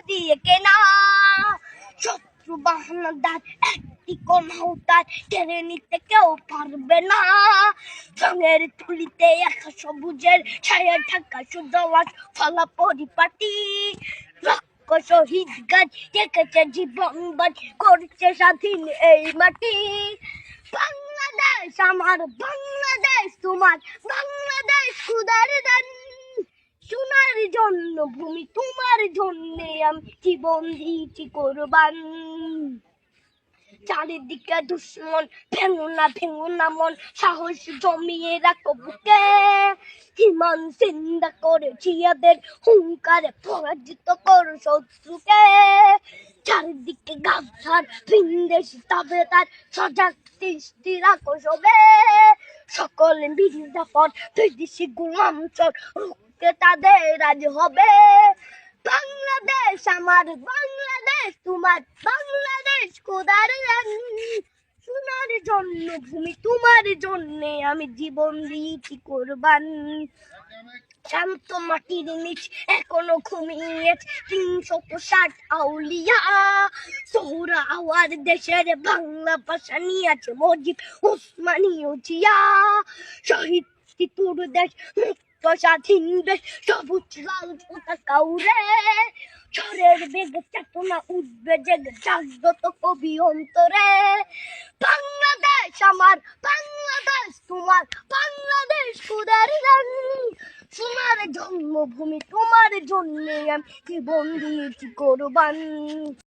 দিয়ে কেনা। শত্রু বাহানাদার একটি কণাও তার কেড়ে নিতে কেউ পারবে না। রঙের তুলিতে একা সবুজের ছায়া ঢাকা সুজলাস ফলা পরিপাটি। লক্ষ শহীদ গাছ রেখেছে জীবন বাজ করছে স্বাধীন এই মাটি। বাংলাদেশ আমার, বাংলাদেশ তোমার, বাংলাদেশ খুদার দান। সোনার জন্য ভূমি তোমার জন্যে আমি জীবন দিয়েছি কোরবান। চারিদিকে দুশ্মন, ভেঙো না মন, সাহস জমিয়ে রাখো বুকে। ইমান জিন্দা করেছি এদের হুঙ্কারে, পরাজিত করো শত্রুকে। চারিদিকে গাদ্দার ভিনদেশি তাবেদার, সজাগ দৃষ্টি রাখো সবে। সকল মির্জাফর বিদেশি গোলাম চোর, রুখতে তাদের আজ হবে। বাংলাদেশ আমার, বাংলাদেশ তোমার, বাংলাদেশ খোদার দান। সোনার জন্য ভূমি তোমার জন্যে আমি জীবন দিয়েছি কোরবান। শান্ত মাটির নিচ এখনো ঘুমিয়ে ৩৬০ আউলিয়া। সোহরা আওয়ার দেশের বাংলা ভাষা নিয়ে আছে মজিব ওসমানী ও জিয়া। শহীদ তিতুর দেশ, মুক্ত স্বাধীন দেশ, সবুজ লাল পতাকা উড়ে। ঝড়ের বেগে চেতনা উঠবে জেগে, জাগ্রত কবি অন্তরে। বাংলাদেশ আমার, বাংলাদেশ তোমার, বাংলাদেশ খোদার দান। সোনার জন্মভূমি তোমার জন্যে আমি জীবন দিয়েছি কোরবান।